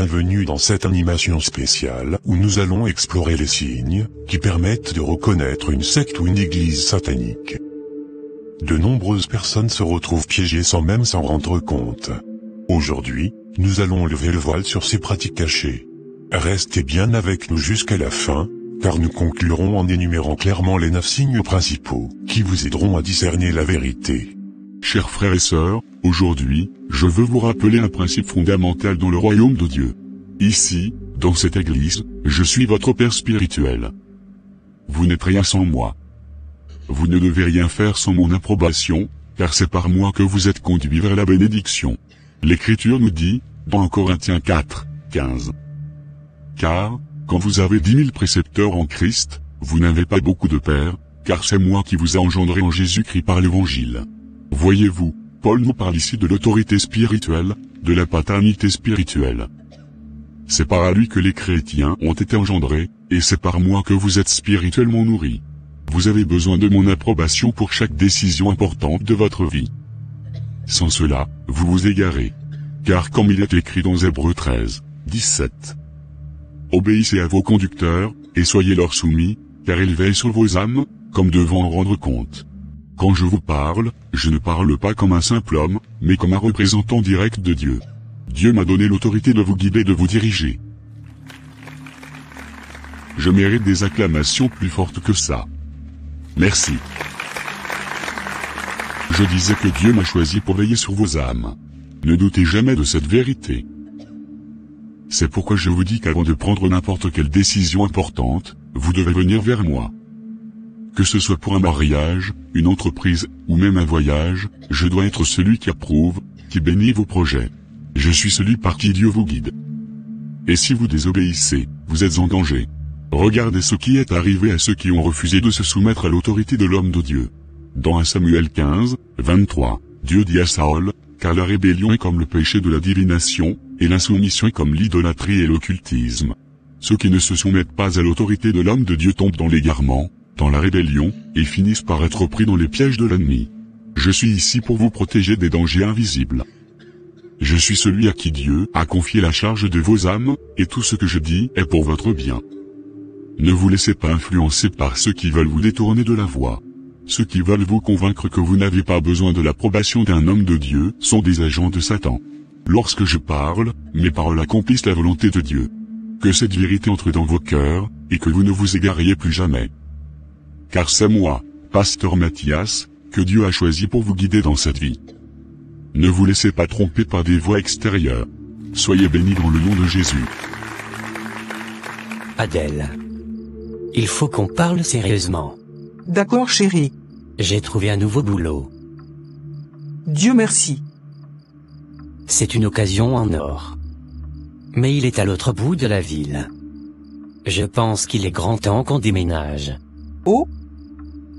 bienvenue dans cette animation spéciale où nous allons explorer les signes qui permettent de reconnaître une secte ou une église satanique. De nombreuses personnes se retrouvent piégées sans même s'en rendre compte. Aujourd'hui, nous allons lever le voile sur ces pratiques cachées. Restez bien avec nous jusqu'à la fin, car nous conclurons en énumérant clairement les 9 signes principaux qui vous aideront à discerner la vérité. Chers frères et sœurs, aujourd'hui, je veux vous rappeler un principe fondamental dans le royaume de Dieu. Ici, dans cette église, je suis votre Père spirituel. Vous n'êtes rien sans moi. Vous ne devez rien faire sans mon approbation, car c'est par moi que vous êtes conduits vers la bénédiction. L'Écriture nous dit, dans 1 Corinthiens 4, 15. Car, quand vous avez 10 000 précepteurs en Christ, vous n'avez pas beaucoup de pères, car c'est moi qui vous ai engendré en Jésus-Christ par l'Évangile. Voyez-vous, Paul nous parle ici de l'autorité spirituelle, de la paternité spirituelle. C'est par lui que les chrétiens ont été engendrés, et c'est par moi que vous êtes spirituellement nourris. Vous avez besoin de mon approbation pour chaque décision importante de votre vie. Sans cela, vous vous égarez. Car comme il est écrit dans Hébreux 13, 17. Obéissez à vos conducteurs, et soyez leur soumis, car ils veillent sur vos âmes, comme devant en rendre compte. Quand je vous parle, je ne parle pas comme un simple homme, mais comme un représentant direct de Dieu. Dieu m'a donné l'autorité de vous guider, de vous diriger. Je mérite des acclamations plus fortes que ça. Merci. Je disais que Dieu m'a choisi pour veiller sur vos âmes. Ne doutez jamais de cette vérité. C'est pourquoi je vous dis qu'avant de prendre n'importe quelle décision importante, vous devez venir vers moi. Que ce soit pour un mariage, une entreprise, ou même un voyage, je dois être celui qui approuve, qui bénit vos projets. Je suis celui par qui Dieu vous guide. Et si vous désobéissez, vous êtes en danger. Regardez ce qui est arrivé à ceux qui ont refusé de se soumettre à l'autorité de l'homme de Dieu. Dans 1 Samuel 15, 23, Dieu dit à Saül, car la rébellion est comme le péché de la divination, et l'insoumission est comme l'idolâtrie et l'occultisme. Ceux qui ne se soumettent pas à l'autorité de l'homme de Dieu tombent dans l'égarement, dans la rébellion, et finissent par être pris dans les pièges de l'ennemi. Je suis ici pour vous protéger des dangers invisibles. Je suis celui à qui Dieu a confié la charge de vos âmes, et tout ce que je dis est pour votre bien. Ne vous laissez pas influencer par ceux qui veulent vous détourner de la voie. Ceux qui veulent vous convaincre que vous n'avez pas besoin de l'approbation d'un homme de Dieu sont des agents de Satan. Lorsque je parle, mes paroles accomplissent la volonté de Dieu. Que cette vérité entre dans vos cœurs, et que vous ne vous égariez plus jamais. Car c'est moi, Pasteur Mathias, que Dieu a choisi pour vous guider dans cette vie. Ne vous laissez pas tromper par des voix extérieures. Soyez bénis dans le nom de Jésus. Adèle. Il faut qu'on parle sérieusement. D'accord chérie. J'ai trouvé un nouveau boulot. Dieu merci. C'est une occasion en or. Mais il est à l'autre bout de la ville. Je pense qu'il est grand temps qu'on déménage. Oh?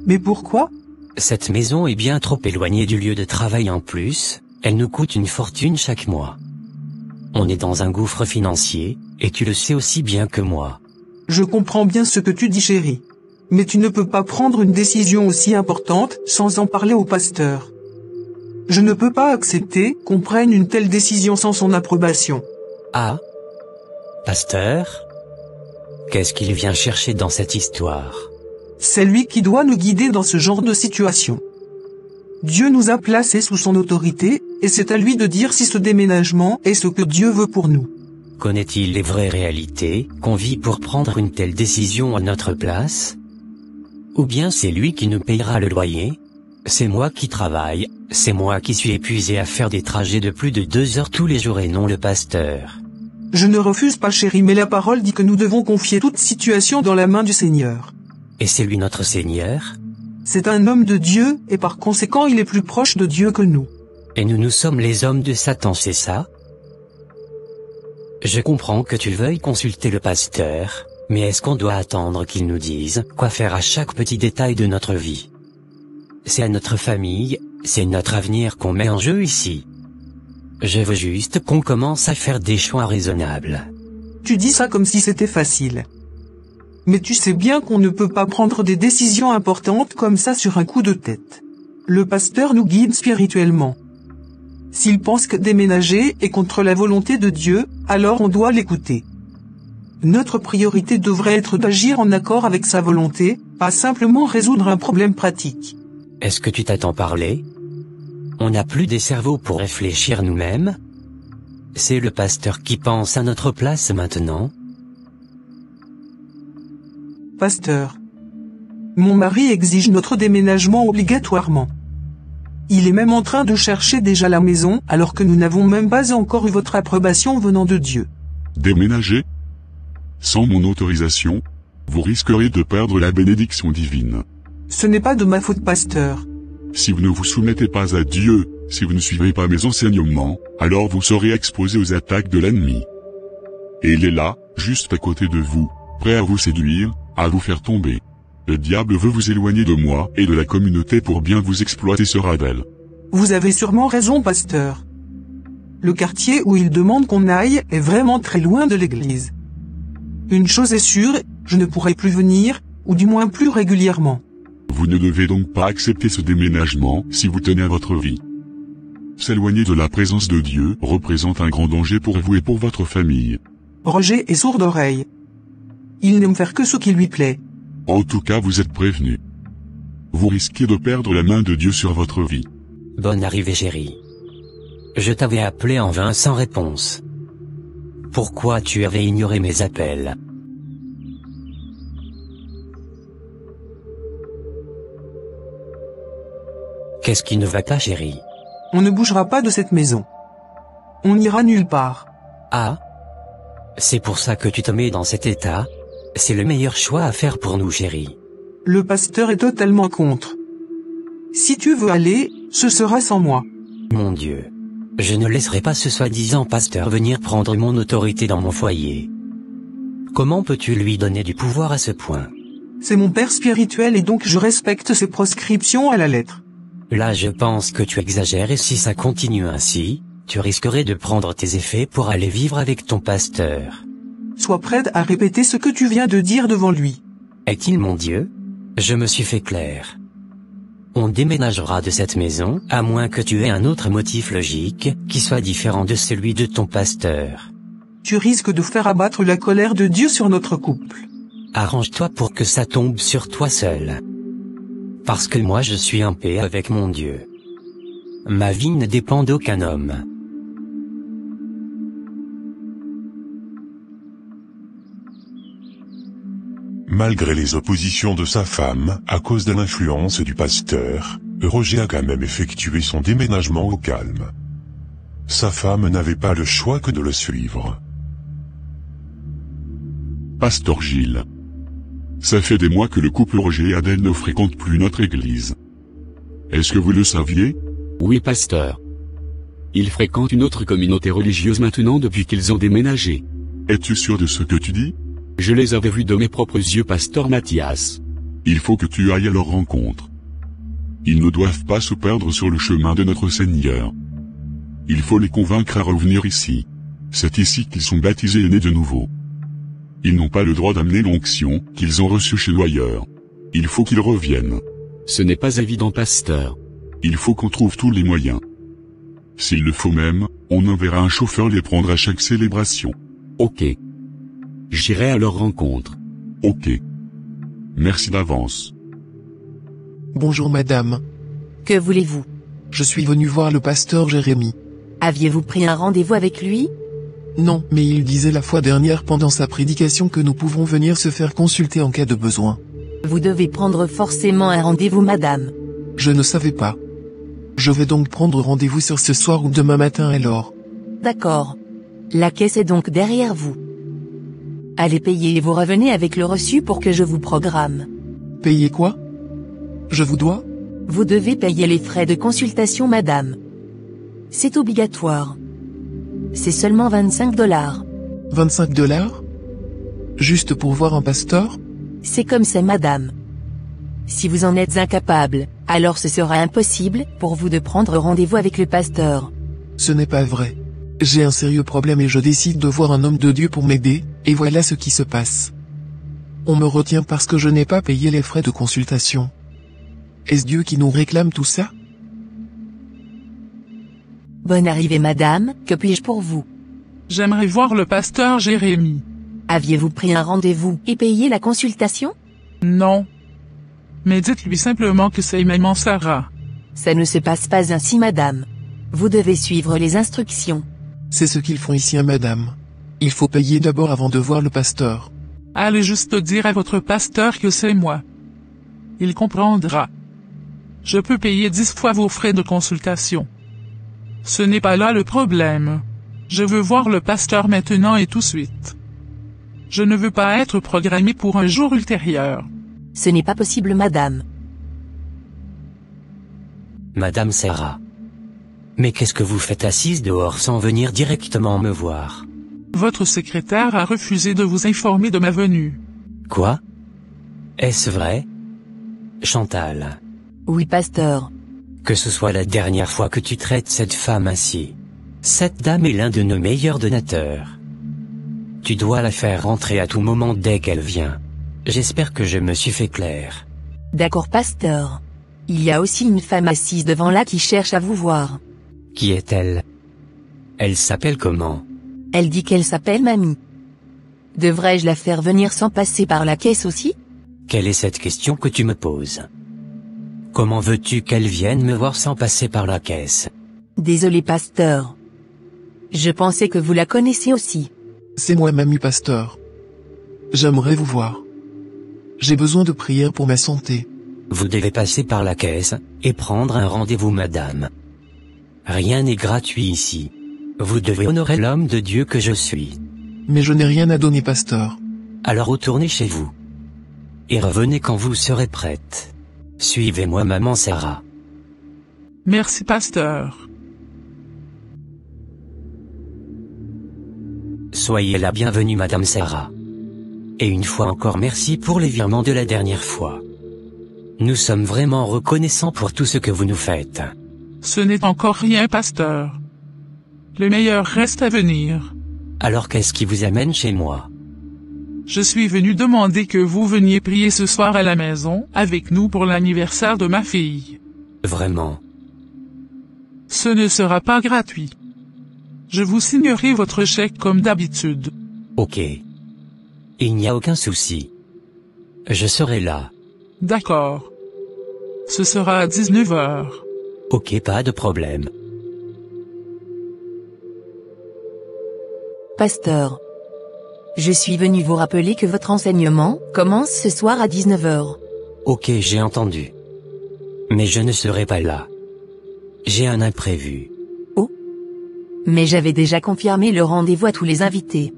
Mais pourquoi? Cette maison est bien trop éloignée du lieu de travail en plus, elle nous coûte une fortune chaque mois. On est dans un gouffre financier, et tu le sais aussi bien que moi. Je comprends bien ce que tu dis chérie. Mais tu ne peux pas prendre une décision aussi importante sans en parler au pasteur. Je ne peux pas accepter qu'on prenne une telle décision sans son approbation. Ah? Pasteur? Qu'est-ce qu'il vient chercher dans cette histoire? C'est lui qui doit nous guider dans ce genre de situation. Dieu nous a placés sous son autorité, et c'est à lui de dire si ce déménagement est ce que Dieu veut pour nous. Connaît-il les vraies réalités qu'on vit pour prendre une telle décision à notre place? Ou bien c'est lui qui nous payera le loyer? C'est moi qui travaille, c'est moi qui suis épuisé à faire des trajets de plus de 2 heures tous les jours et non le pasteur. Je ne refuse pas chérie, mais la parole dit que nous devons confier toute situation dans la main du Seigneur. Et c'est lui notre Seigneur? C'est un homme de Dieu, et par conséquent il est plus proche de Dieu que nous. Et nous sommes les hommes de Satan, c'est ça? Je comprends que tu veuilles consulter le pasteur, mais est-ce qu'on doit attendre qu'il nous dise quoi faire à chaque petit détail de notre vie? C'est à notre famille, c'est notre avenir qu'on met en jeu ici. Je veux juste qu'on commence à faire des choix raisonnables. Tu dis ça comme si c'était facile. Mais tu sais bien qu'on ne peut pas prendre des décisions importantes comme ça sur un coup de tête. Le pasteur nous guide spirituellement. S'il pense que déménager est contre la volonté de Dieu, alors on doit l'écouter. Notre priorité devrait être d'agir en accord avec sa volonté, pas simplement résoudre un problème pratique. Est-ce que tu t'attends parler? On n'a plus des cerveaux pour réfléchir nous-mêmes? C'est le pasteur qui pense à notre place maintenant? Pasteur. Mon mari exige notre déménagement obligatoirement. Il est même en train de chercher déjà la maison, alors que nous n'avons même pas encore eu votre approbation venant de Dieu. Déménager? Sans mon autorisation, vous risqueriez de perdre la bénédiction divine. Ce n'est pas de ma faute, pasteur. Si vous ne vous soumettez pas à Dieu, si vous ne suivez pas mes enseignements, alors vous serez exposé aux attaques de l'ennemi. Et il est là, juste à côté de vous, prêt à vous séduire, à vous faire tomber. Le diable veut vous éloigner de moi et de la communauté pour bien vous exploiter, sœur Adèle. Vous avez sûrement raison, pasteur. Le quartier où il demande qu'on aille est vraiment très loin de l'église. Une chose est sûre, je ne pourrai plus venir, ou du moins plus régulièrement. Vous ne devez donc pas accepter ce déménagement si vous tenez à votre vie. S'éloigner de la présence de Dieu représente un grand danger pour vous et pour votre famille. Roger est sourd d'oreille. Il n'aime faire que ce qui lui plaît. En tout cas, vous êtes prévenu. Vous risquez de perdre la main de Dieu sur votre vie. Bonne arrivée, chérie. Je t'avais appelé en vain sans réponse. Pourquoi tu avais ignoré mes appels? Qu'est-ce qui ne va pas, chérie? On ne bougera pas de cette maison. On n'ira nulle part. Ah? C'est pour ça que tu te mets dans cet état? C'est le meilleur choix à faire pour nous, chérie. Le pasteur est totalement contre. Si tu veux aller, ce sera sans moi. Mon Dieu. Je ne laisserai pas ce soi-disant pasteur venir prendre mon autorité dans mon foyer. Comment peux-tu lui donner du pouvoir à ce point? C'est mon père spirituel et donc je respecte ses proscriptions à la lettre. Là, je pense que tu exagères et si ça continue ainsi, tu risquerais de prendre tes effets pour aller vivre avec ton pasteur. Sois prête à répéter ce que tu viens de dire devant lui. Est-il mon Dieu? Je me suis fait clair. On déménagera de cette maison, à moins que tu aies un autre motif logique, qui soit différent de celui de ton pasteur. Tu risques de faire abattre la colère de Dieu sur notre couple. Arrange-toi pour que ça tombe sur toi seul. Parce que moi je suis en paix avec mon Dieu. Ma vie ne dépend d'aucun homme. Malgré les oppositions de sa femme, à cause de l'influence du pasteur, Roger a quand même effectué son déménagement au calme. Sa femme n'avait pas le choix que de le suivre. Pasteur Gilles. Ça fait des mois que le couple Roger et Adèle ne fréquente plus notre église. Est-ce que vous le saviez? Oui, pasteur. Ils fréquentent une autre communauté religieuse maintenant depuis qu'ils ont déménagé. Es-tu sûr de ce que tu dis? Je les avais vus de mes propres yeux, pasteur Mathias. Il faut que tu ailles à leur rencontre. Ils ne doivent pas se perdre sur le chemin de notre Seigneur. Il faut les convaincre à revenir ici. C'est ici qu'ils sont baptisés et nés de nouveau. Ils n'ont pas le droit d'amener l'onction qu'ils ont reçue chez nous ailleurs. Il faut qu'ils reviennent. Ce n'est pas évident, pasteur. Il faut qu'on trouve tous les moyens. S'il le faut même, on enverra un chauffeur les prendre à chaque célébration. Ok. J'irai à leur rencontre. Ok. Merci d'avance. Bonjour madame. Que voulez-vous? Je suis venu voir le pasteur Jérémie. Aviez-vous pris un rendez-vous avec lui? Non, mais il disait la fois dernière pendant sa prédication que nous pouvons venir se faire consulter en cas de besoin. Vous devez prendre forcément un rendez-vous, madame. Je ne savais pas. Je vais donc prendre rendez-vous sur ce soir ou demain matin alors. D'accord. La caisse est donc derrière vous. Allez payer et vous revenez avec le reçu pour que je vous programme. Payer quoi? Je vous dois? Vous devez payer les frais de consultation, madame. C'est obligatoire. C'est seulement $25. 25 $? Juste pour voir un pasteur? C'est comme ça, madame. Si vous en êtes incapable, alors ce sera impossible pour vous de prendre rendez-vous avec le pasteur. Ce n'est pas vrai. J'ai un sérieux problème et je décide de voir un homme de Dieu pour m'aider, et voilà ce qui se passe. On me retient parce que je n'ai pas payé les frais de consultation. Est-ce Dieu qui nous réclame tout ça? Bonne arrivée madame, que puis-je pour vous? J'aimerais voir le pasteur Jérémie. Aviez-vous pris un rendez-vous et payé la consultation? Non. Mais dites-lui simplement que c'est maman Sarah. Ça ne se passe pas ainsi madame. Vous devez suivre les instructions. C'est ce qu'ils font ici, madame. Il faut payer d'abord avant de voir le pasteur. Allez juste dire à votre pasteur que c'est moi. Il comprendra. Je peux payer 10 fois vos frais de consultation. Ce n'est pas là le problème. Je veux voir le pasteur maintenant et tout de suite. Je ne veux pas être programmé pour un jour ultérieur. Ce n'est pas possible madame. Madame Sarah. Mais qu'est-ce que vous faites assise dehors sans venir directement me voir? Votre secrétaire a refusé de vous informer de ma venue. Quoi? Est-ce vrai? Chantal. Oui pasteur. Que ce soit la dernière fois que tu traites cette femme ainsi. Cette dame est l'un de nos meilleurs donateurs. Tu dois la faire rentrer à tout moment dès qu'elle vient. J'espère que je me suis fait clair. D'accord pasteur. Il y a aussi une femme assise devant là qui cherche à vous voir. Qui est-elle? Elle s'appelle comment? Elle dit qu'elle s'appelle Mamie. Devrais-je la faire venir sans passer par la caisse aussi? Quelle est cette question que tu me poses? Comment veux-tu qu'elle vienne me voir sans passer par la caisse? Désolé pasteur. Je pensais que vous la connaissiez aussi. C'est moi, mamie pasteur. J'aimerais vous voir. J'ai besoin de prières pour ma santé. Vous devez passer par la caisse, et prendre un rendez-vous madame. Rien n'est gratuit ici. Vous devez honorer l'homme de Dieu que je suis. Mais je n'ai rien à donner, pasteur. Alors retournez chez vous. Et revenez quand vous serez prête. Suivez-moi maman Sarah. Merci pasteur. Soyez la bienvenue madame Sarah. Et une fois encore merci pour les virements de la dernière fois. Nous sommes vraiment reconnaissants pour tout ce que vous nous faites. Ce n'est encore rien pasteur. Le meilleur reste à venir. Alors qu'est-ce qui vous amène chez moi? Je suis venu demander que vous veniez prier ce soir à la maison, avec nous pour l'anniversaire de ma fille. Vraiment? Ce ne sera pas gratuit. Je vous signerai votre chèque comme d'habitude. Ok. Il n'y a aucun souci. Je serai là. D'accord. Ce sera à 19h. Ok, pas de problème. Pasteur. Je suis venu vous rappeler que votre enseignement commence ce soir à 19h. Ok, j'ai entendu. Mais je ne serai pas là. J'ai un imprévu. Oh. Mais j'avais déjà confirmé le rendez-vous à tous les invités.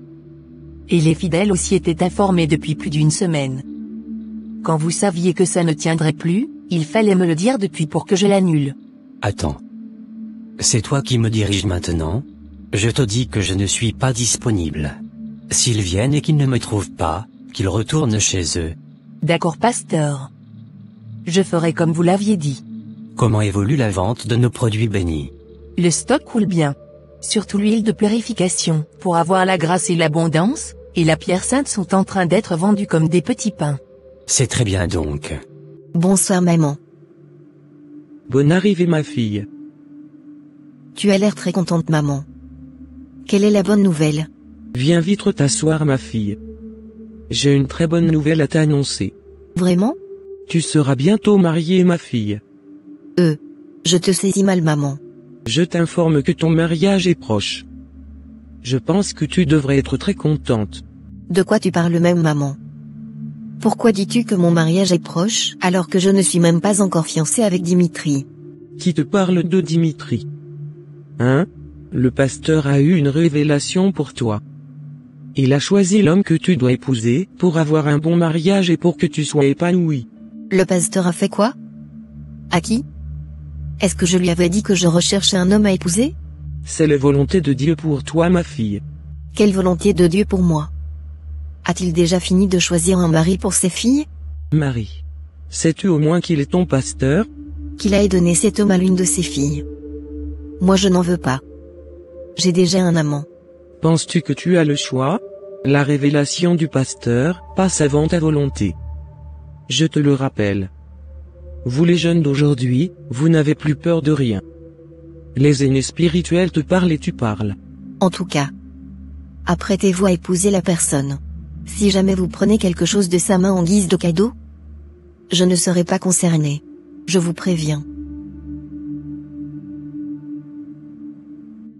Et les fidèles aussi étaient informés depuis plus d'une semaine. Quand vous saviez que ça ne tiendrait plus, il fallait me le dire depuis pour que je l'annule. Attends. C'est toi qui me diriges maintenant? Je te dis que je ne suis pas disponible. S'ils viennent et qu'ils ne me trouvent pas, qu'ils retournent chez eux. D'accord pasteur. Je ferai comme vous l'aviez dit. Comment évolue la vente de nos produits bénis? Le stock coule bien. Surtout l'huile de purification, pour avoir la grâce et l'abondance, et la pierre sainte sont en train d'être vendues comme des petits pains. C'est très bien donc. Bonsoir maman. Bonne arrivée ma fille. Tu as l'air très contente maman. Quelle est la bonne nouvelle? Viens vite t'asseoir ma fille. J'ai une très bonne nouvelle à t'annoncer. Vraiment? Tu seras bientôt mariée ma fille. Je te saisis mal maman. Je t'informe que ton mariage est proche. Je pense que tu devrais être très contente. De quoi tu parles même maman? Pourquoi dis-tu que mon mariage est proche alors que je ne suis même pas encore fiancée avec Dimitri? Qui te parle de Dimitri? Hein? Le pasteur a eu une révélation pour toi. Il a choisi l'homme que tu dois épouser pour avoir un bon mariage et pour que tu sois épanouie. Le pasteur a fait quoi? À qui? Est-ce que je lui avais dit que je recherchais un homme à épouser? C'est la volonté de Dieu pour toi ma fille. Quelle volonté de Dieu pour moi? A-t-il déjà fini de choisir un mari pour ses filles? Marie. Sais-tu au moins qu'il est ton pasteur? Qu'il a donné cet homme à l'une de ses filles. Moi je n'en veux pas. J'ai déjà un amant. Penses-tu que tu as le choix? La révélation du pasteur passe avant ta volonté. Je te le rappelle. Vous les jeunes d'aujourd'hui, vous n'avez plus peur de rien. Les aînés spirituels te parlent et tu parles. En tout cas, apprêtez-vous à épouser la personne. Si jamais vous prenez quelque chose de sa main en guise de cadeau, je ne serai pas concerné. Je vous préviens.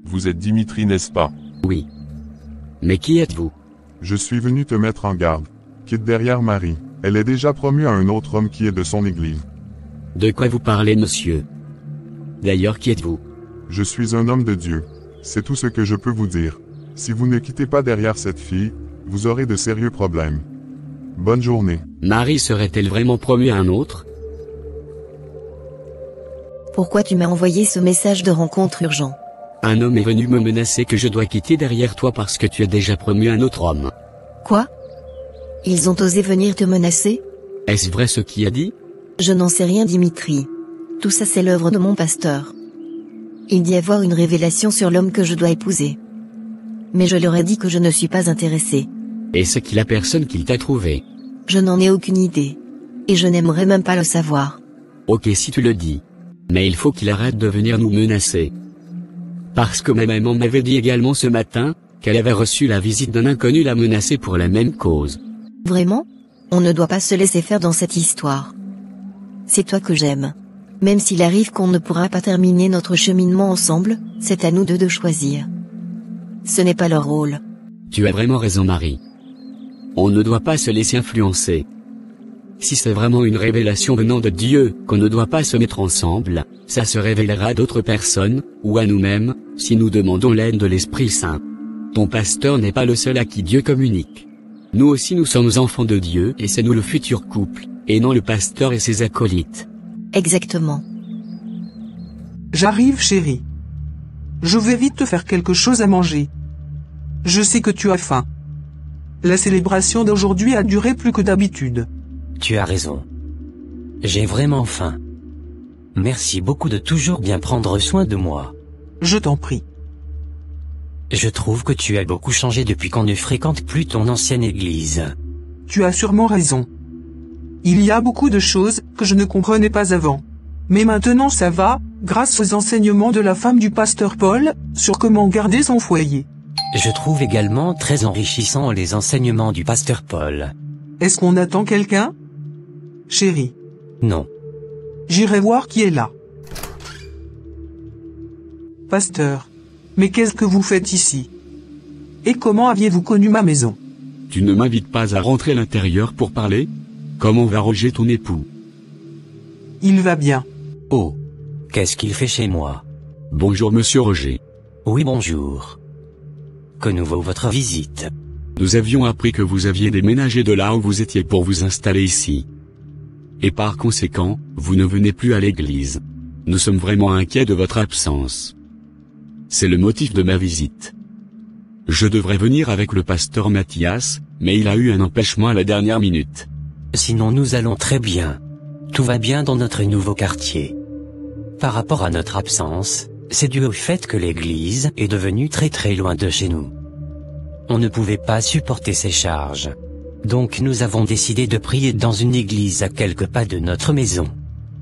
Vous êtes Dimitri, n'est-ce pas? Oui. Mais qui êtes-vous? Je suis venu te mettre en garde. Quitte derrière Marie. Elle est déjà promue à un autre homme qui est de son église. De quoi vous parlez, monsieur? D'ailleurs, qui êtes-vous? Je suis un homme de Dieu. C'est tout ce que je peux vous dire. Si vous ne quittez pas derrière cette fille, vous aurez de sérieux problèmes. Bonne journée. Marie serait-elle vraiment promue à un autre? Pourquoi tu m'as envoyé ce message de rencontre urgent? Un homme est venu me menacer que je dois quitter derrière toi parce que tu as déjà promu un autre homme. Quoi? Ils ont osé venir te menacer? Est-ce vrai ce qu'il a dit? Je n'en sais rien, Dimitri. Tout ça c'est l'œuvre de mon pasteur. Il dit avoir une révélation sur l'homme que je dois épouser. Mais je leur ai dit que je ne suis pas intéressé. Et c'est qui la personne qu'il t'a trouvé? Je n'en ai aucune idée. Et je n'aimerais même pas le savoir. Ok si tu le dis. Mais il faut qu'il arrête de venir nous menacer. Parce que ma maman m'avait dit également ce matin, qu'elle avait reçu la visite d'un inconnu la menacer pour la même cause. Vraiment? On ne doit pas se laisser faire dans cette histoire. C'est toi que j'aime. Même s'il arrive qu'on ne pourra pas terminer notre cheminement ensemble, c'est à nous deux de choisir. Ce n'est pas leur rôle. Tu as vraiment raison, Marie. On ne doit pas se laisser influencer. Si c'est vraiment une révélation venant de Dieu, qu'on ne doit pas se mettre ensemble, ça se révélera à d'autres personnes, ou à nous-mêmes, si nous demandons l'aide de l'Esprit Saint. Ton pasteur n'est pas le seul à qui Dieu communique. Nous aussi nous sommes enfants de Dieu et c'est nous le futur couple, et non le pasteur et ses acolytes. Exactement. J'arrive, chérie. Je vais vite te faire quelque chose à manger. Je sais que tu as faim. La célébration d'aujourd'hui a duré plus que d'habitude. Tu as raison. J'ai vraiment faim. Merci beaucoup de toujours bien prendre soin de moi. Je t'en prie. Je trouve que tu as beaucoup changé depuis qu'on ne fréquente plus ton ancienne église. Tu as sûrement raison. Il y a beaucoup de choses que je ne comprenais pas avant. Mais maintenant ça va, grâce aux enseignements de la femme du pasteur Paul, sur comment garder son foyer. Je trouve également très enrichissant les enseignements du pasteur Paul. Est-ce qu'on attend quelqu'un? Chérie. Non. J'irai voir qui est là. Pasteur. Mais qu'est-ce que vous faites ici? Et comment aviez-vous connu ma maison? Tu ne m'invites pas à rentrer à l'intérieur pour parler? Comment va Roger ton époux? Il va bien. Oh. Qu'est-ce qu'il fait chez moi? Bonjour monsieur Roger. Oui bonjour. Que nous vaut votre visite? Nous avions appris que vous aviez déménagé de là où vous étiez pour vous installer ici. Et par conséquent, vous ne venez plus à l'église. Nous sommes vraiment inquiets de votre absence. C'est le motif de ma visite. Je devrais venir avec le pasteur Mathias, mais il a eu un empêchement à la dernière minute. Sinon nous allons très bien. Tout va bien dans notre nouveau quartier. Par rapport à notre absence, c'est dû au fait que l'église est devenue très loin de chez nous. On ne pouvait pas supporter ces charges. Donc nous avons décidé de prier dans une église à quelques pas de notre maison.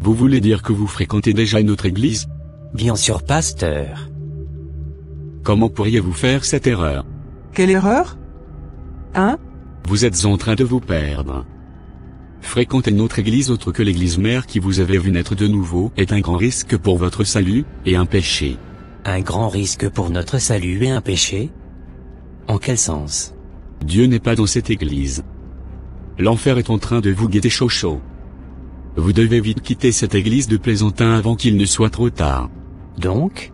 Vous voulez dire que vous fréquentez déjà une autre église? Bien sûr, pasteur. Comment pourriez-vous faire cette erreur? Quelle erreur? Hein? Vous êtes en train de vous perdre. Fréquenter une autre église autre que l'église mère qui vous avait vu naître de nouveau est un grand risque pour votre salut, et un péché. Un grand risque pour notre salut et un péché? En quel sens? Dieu n'est pas dans cette église. L'enfer est en train de vous guetter chaud. Vous devez vite quitter cette église de Plaisantin avant qu'il ne soit trop tard. Donc?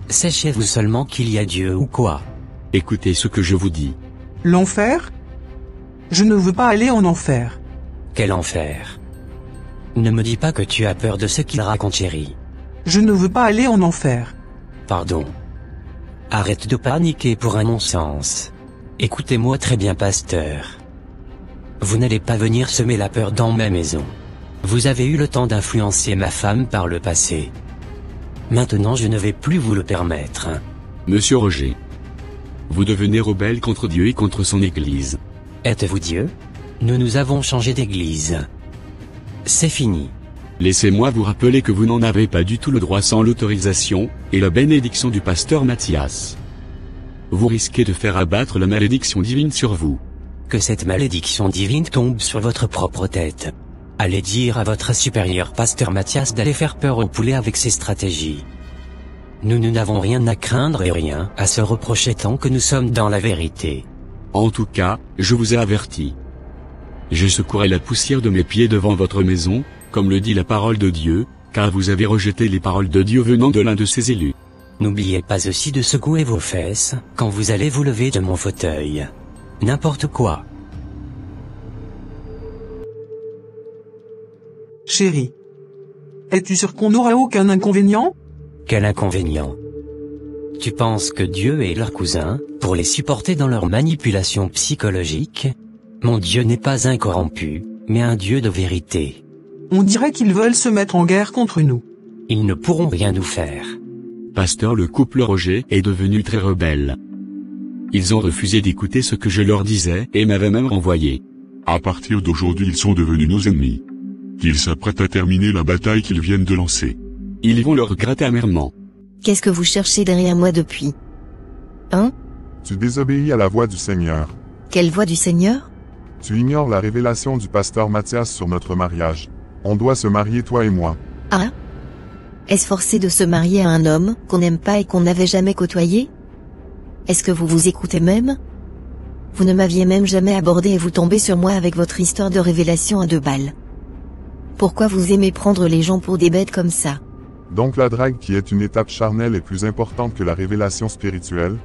Sachez-vous seulement qu'il y a Dieu ou quoi? Écoutez ce que je vous dis. L'enfer? Je ne veux pas aller en enfer. Quel enfer? Ne me dis pas que tu as peur de ce qu'il raconte, chérie. Je ne veux pas aller en enfer. Pardon. Arrête de paniquer pour un non-sens. Écoutez-moi très bien, pasteur. Vous n'allez pas venir semer la peur dans ma maison. Vous avez eu le temps d'influencer ma femme par le passé. Maintenant je ne vais plus vous le permettre. Monsieur Roger. Vous devenez rebelle contre Dieu et contre son église. Êtes-vous Dieu? Nous avons changé d'église. C'est fini. Laissez-moi vous rappeler que vous n'en avez pas du tout le droit sans l'autorisation et la bénédiction du pasteur Mathias. Vous risquez de faire abattre la malédiction divine sur vous. Que cette malédiction divine tombe sur votre propre tête. Allez dire à votre supérieur pasteur Mathias d'aller faire peur au poulet avec ses stratégies. Nous n'avons rien à craindre et rien à se reprocher tant que nous sommes dans la vérité. En tout cas, je vous ai averti. Je secouerai la poussière de mes pieds devant votre maison, comme le dit la parole de Dieu, car vous avez rejeté les paroles de Dieu venant de l'un de ses élus. N'oubliez pas aussi de secouer vos fesses, quand vous allez vous lever de mon fauteuil. N'importe quoi. Chérie. Es-tu sûr qu'on n'aura aucun inconvénient? Quel inconvénient? Tu penses que Dieu est leur cousin, pour les supporter dans leur manipulation psychologique? Mon Dieu n'est pas incorrompu, mais un Dieu de vérité. On dirait qu'ils veulent se mettre en guerre contre nous. Ils ne pourront rien nous faire. Pasteur, le couple Roger est devenu très rebelle. Ils ont refusé d'écouter ce que je leur disais et m'avaient même renvoyé. À partir d'aujourd'hui, ils sont devenus nos ennemis. Ils s'apprêtent à terminer la bataille qu'ils viennent de lancer. Ils vont le regretter amèrement. Qu'est-ce que vous cherchez derrière moi depuis? Hein? Tu désobéis à la voix du Seigneur. Quelle voix du Seigneur? Tu ignores la révélation du pasteur Mathias sur notre mariage. On doit se marier toi et moi. Ah? Est-ce forcé de se marier à un homme qu'on n'aime pas et qu'on n'avait jamais côtoyé? Est-ce que vous vous écoutez même? Vous ne m'aviez même jamais abordé et vous tombez sur moi avec votre histoire de révélation à 2 balles. Pourquoi vous aimez prendre les gens pour des bêtes comme ça? Donc la drague qui est une étape charnelle est plus importante que la révélation spirituelle?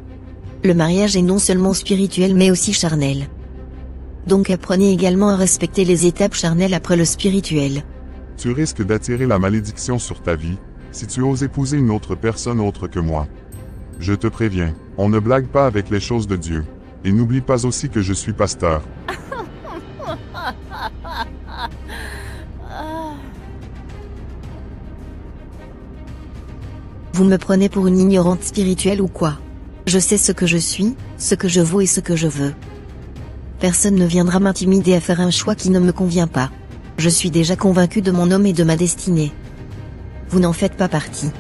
Le mariage est non seulement spirituel mais aussi charnel. Donc apprenez également à respecter les étapes charnelles après le spirituel. Tu risques d'attirer la malédiction sur ta vie, si tu oses épouser une autre personne autre que moi. Je te préviens, on ne blague pas avec les choses de Dieu. Et n'oublie pas aussi que je suis pasteur. Vous me prenez pour une ignorante spirituelle ou quoi? Je sais ce que je suis, ce que je vaux et ce que je veux. Personne ne viendra m'intimider à faire un choix qui ne me convient pas. Je suis déjà convaincu de mon homme et de ma destinée. Vous n'en faites pas partie.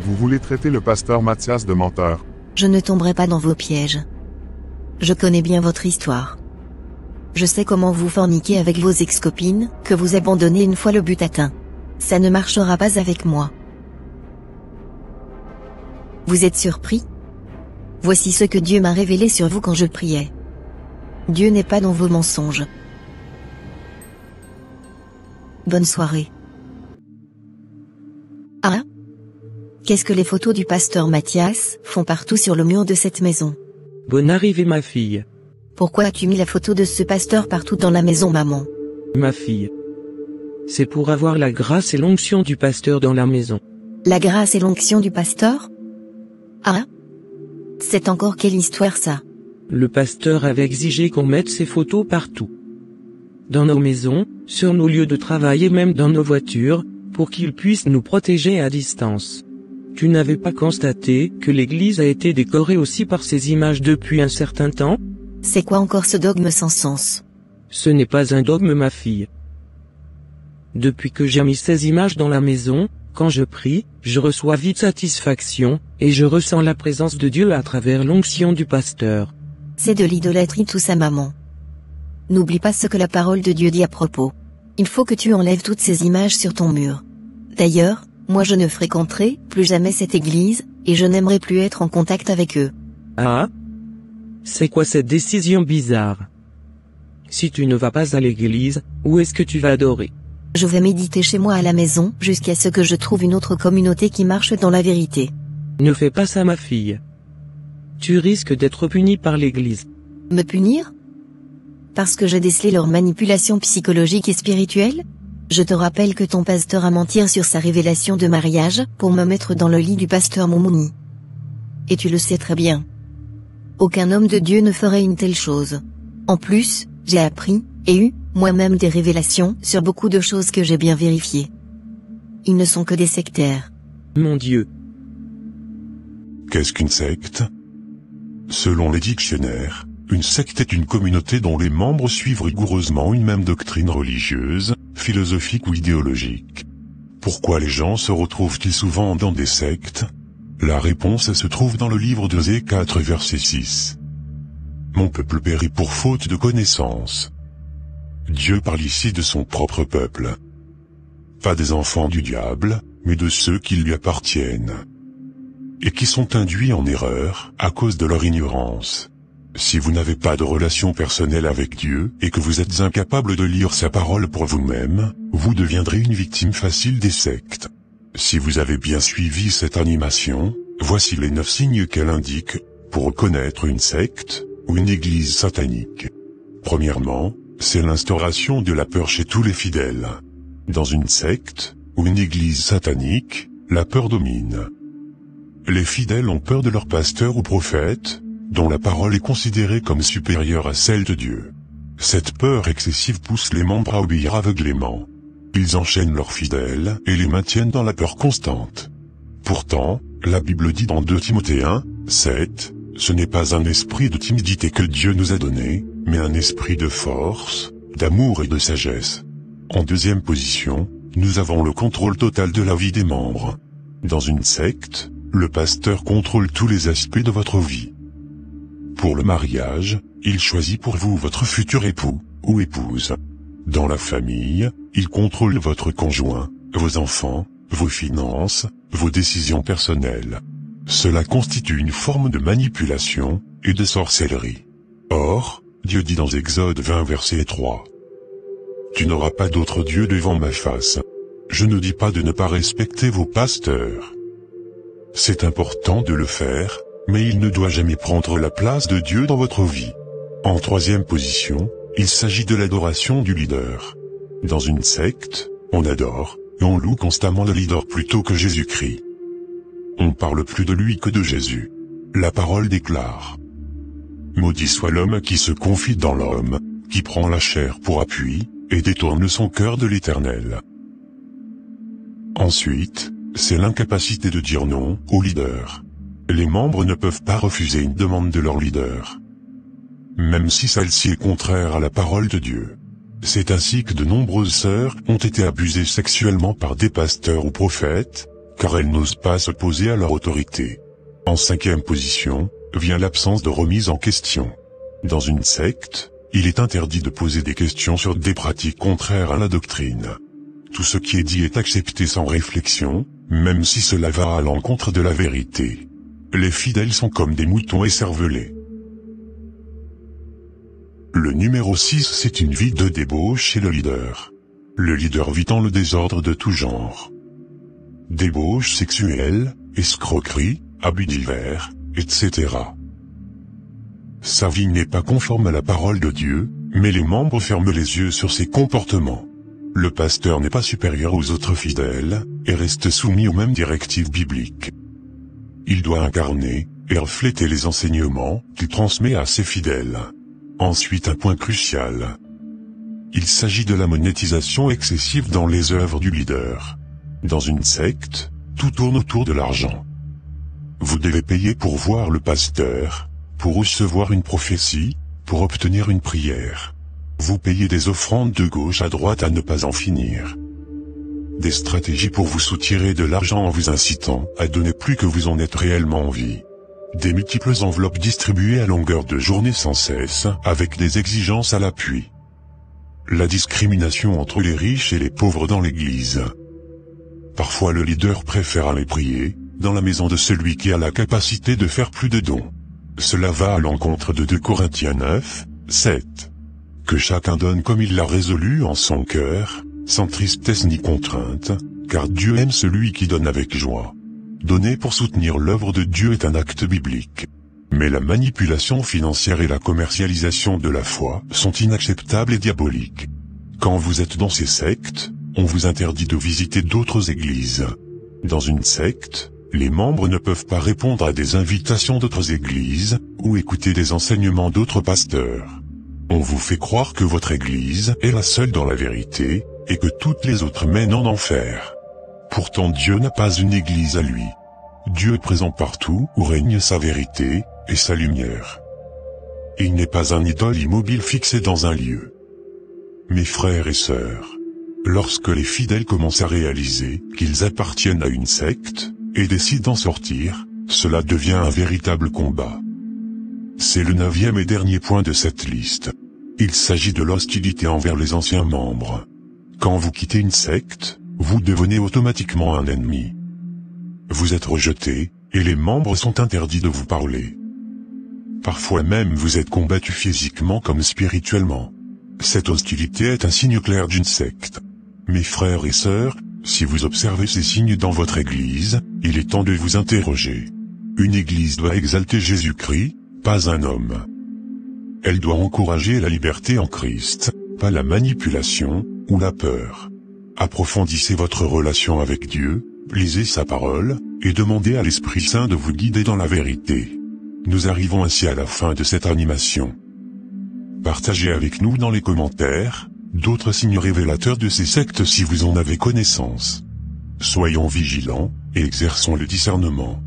Vous voulez traiter le pasteur Mathias de menteur. Je ne tomberai pas dans vos pièges. Je connais bien votre histoire. Je sais comment vous forniquez avec vos ex-copines, que vous abandonnez une fois le but atteint. Ça ne marchera pas avec moi. Vous êtes surpris? Voici ce que Dieu m'a révélé sur vous quand je priais. Dieu n'est pas dans vos mensonges. Bonne soirée. Ah? Qu'est-ce que les photos du pasteur Mathias font partout sur le mur de cette maison? Bonne arrivée ma fille. Pourquoi as-tu mis la photo de ce pasteur partout dans la maison, maman? Ma fille. C'est pour avoir la grâce et l'onction du pasteur dans la maison. La grâce et l'onction du pasteur? Ah? C'est encore quelle histoire ça? Le pasteur avait exigé qu'on mette ses photos partout. Dans nos maisons, sur nos lieux de travail et même dans nos voitures, pour qu'il puisse nous protéger à distance. Tu n'avais pas constaté que l'église a été décorée aussi par ces images depuis un certain temps? C'est quoi encore ce dogme sans sens? Ce n'est pas un dogme ma fille. Depuis que j'ai mis ces images dans la maison, quand je prie, je reçois vite satisfaction, et je ressens la présence de Dieu à travers l'onction du pasteur. C'est de l'idolâtrie tout ça, maman. N'oublie pas ce que la parole de Dieu dit à propos. Il faut que tu enlèves toutes ces images sur ton mur. D'ailleurs, moi je ne fréquenterai plus jamais cette église, et je n'aimerais plus être en contact avec eux. Ah? C'est quoi cette décision bizarre? Si tu ne vas pas à l'église, où est-ce que tu vas adorer? Je vais méditer chez moi à la maison, jusqu'à ce que je trouve une autre communauté qui marche dans la vérité. Ne fais pas ça ma fille. Tu risques d'être puni par l'église. Me punir? Parce que j'ai décelé leur manipulation psychologique et spirituelle? Je te rappelle que ton pasteur a menti sur sa révélation de mariage, pour me mettre dans le lit du pasteur Momouni. Et tu le sais très bien. Aucun homme de Dieu ne ferait une telle chose. En plus, j'ai appris, et eu, moi-même des révélations sur beaucoup de choses que j'ai bien vérifiées. Ils ne sont que des sectaires. Mon Dieu. Qu'est-ce qu'une secte? Selon les dictionnaires, une secte est une communauté dont les membres suivent rigoureusement une même doctrine religieuse, philosophique ou idéologique. Pourquoi les gens se retrouvent-ils souvent dans des sectes? La réponse se trouve dans le livre d'Osée 4 verset 6. Mon peuple périt pour faute de connaissance. Dieu parle ici de son propre peuple. Pas des enfants du diable, mais de ceux qui lui appartiennent. Et qui sont induits en erreur, à cause de leur ignorance. Si vous n'avez pas de relation personnelle avec Dieu, et que vous êtes incapable de lire sa parole pour vous-même, vous deviendrez une victime facile des sectes. Si vous avez bien suivi cette animation, voici les 9 signes qu'elle indique, pour reconnaître une secte, ou une église satanique. Premièrement, c'est l'instauration de la peur chez tous les fidèles. Dans une secte, ou une église satanique, la peur domine. Les fidèles ont peur de leur pasteur ou prophète, dont la parole est considérée comme supérieure à celle de Dieu. Cette peur excessive pousse les membres à obéir aveuglément. Ils enchaînent leurs fidèles et les maintiennent dans la peur constante. Pourtant, la Bible dit dans 2 Timothée 1, 7, « Ce n'est pas un esprit de timidité que Dieu nous a donné, mais un esprit de force, d'amour et de sagesse. » En deuxième position, nous avons le contrôle total de la vie des membres. Dans une secte, le pasteur contrôle tous les aspects de votre vie. Pour le mariage, il choisit pour vous votre futur époux, ou épouse. Dans la famille, il contrôle votre conjoint, vos enfants, vos finances, vos décisions personnelles. Cela constitue une forme de manipulation, et de sorcellerie. Or, Dieu dit dans Exode 20 verset 3. Tu n'auras pas d'autre Dieu devant ma face. Je ne dis pas de ne pas respecter vos pasteurs. C'est important de le faire, mais il ne doit jamais prendre la place de Dieu dans votre vie. En troisième position, il s'agit de l'adoration du leader. Dans une secte, on adore, et on loue constamment le leader plutôt que Jésus-Christ. On parle plus de lui que de Jésus. La parole déclare. Maudit soit l'homme qui se confie dans l'homme, qui prend la chair pour appui, et détourne son cœur de l'Éternel. Ensuite, c'est l'incapacité de dire non au leader. Les membres ne peuvent pas refuser une demande de leur leader, même si celle-ci est contraire à la parole de Dieu. C'est ainsi que de nombreuses sœurs ont été abusées sexuellement par des pasteurs ou prophètes, car elles n'osent pas s'opposer à leur autorité. En cinquième position, vient l'absence de remise en question. Dans une secte, il est interdit de poser des questions sur des pratiques contraires à la doctrine. Tout ce qui est dit est accepté sans réflexion, même si cela va à l'encontre de la vérité. Les fidèles sont comme des moutons écervelés. Le numéro 6, c'est une vie de débauche chez le leader. Le leader vit dans le désordre de tout genre. Débauche sexuelle, escroquerie, abus divers, etc. Sa vie n'est pas conforme à la parole de Dieu, mais les membres ferment les yeux sur ses comportements. Le pasteur n'est pas supérieur aux autres fidèles, et reste soumis aux mêmes directives bibliques. Il doit incarner, et refléter les enseignements qu'il transmet à ses fidèles. Ensuite, un point crucial. Il s'agit de la monétisation excessive dans les œuvres du leader. Dans une secte, tout tourne autour de l'argent. Vous devez payer pour voir le pasteur, pour recevoir une prophétie, pour obtenir une prière. Vous payez des offrandes de gauche à droite à ne pas en finir. Des stratégies pour vous soutirer de l'argent en vous incitant à donner plus que vous en êtes réellement envie. Des multiples enveloppes distribuées à longueur de journée sans cesse, avec des exigences à l'appui. La discrimination entre les riches et les pauvres dans l'église. Parfois le leader préfère aller prier, dans la maison de celui qui a la capacité de faire plus de dons. Cela va à l'encontre de 2 Corinthiens 9, 7. Que chacun donne comme il l'a résolu en son cœur, sans tristesse ni contrainte, car Dieu aime celui qui donne avec joie. Donner pour soutenir l'œuvre de Dieu est un acte biblique. Mais la manipulation financière et la commercialisation de la foi sont inacceptables et diaboliques. Quand vous êtes dans ces sectes, on vous interdit de visiter d'autres églises. Dans une secte, les membres ne peuvent pas répondre à des invitations d'autres églises, ou écouter des enseignements d'autres pasteurs. On vous fait croire que votre église est la seule dans la vérité, et que toutes les autres mènent en enfer. Pourtant Dieu n'a pas une église à lui. Dieu est présent partout où règne sa vérité, et sa lumière. Il n'est pas un idole immobile fixé dans un lieu. Mes frères et sœurs, Lorsque les fidèles commencent à réaliser qu'ils appartiennent à une secte, et décident d'en sortir, cela devient un véritable combat. C'est le 9e et dernier point de cette liste. Il s'agit de l'hostilité envers les anciens membres. Quand vous quittez une secte, vous devenez automatiquement un ennemi. Vous êtes rejeté, et les membres sont interdits de vous parler. Parfois même vous êtes combattu physiquement comme spirituellement. Cette hostilité est un signe clair d'une secte. Mes frères et sœurs, si vous observez ces signes dans votre église, il est temps de vous interroger. Une église doit exalter Jésus-Christ, pas un homme. Elle doit encourager la liberté en Christ, pas la manipulation, ou la peur. Approfondissez votre relation avec Dieu, lisez sa parole, et demandez à l'Esprit Saint de vous guider dans la vérité. Nous arrivons ainsi à la fin de cette animation. Partagez avec nous dans les commentaires, d'autres signes révélateurs de ces sectes si vous en avez connaissance. Soyons vigilants, et exerçons le discernement.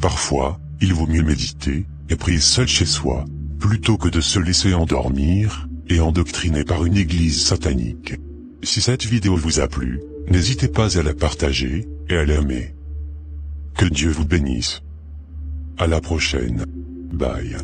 Parfois, il vaut mieux méditer, et prier seul chez soi, plutôt que de se laisser endormir, et endoctriner par une église satanique. Si cette vidéo vous a plu, n'hésitez pas à la partager, et à l'aimer. Que Dieu vous bénisse. À la prochaine. Bye.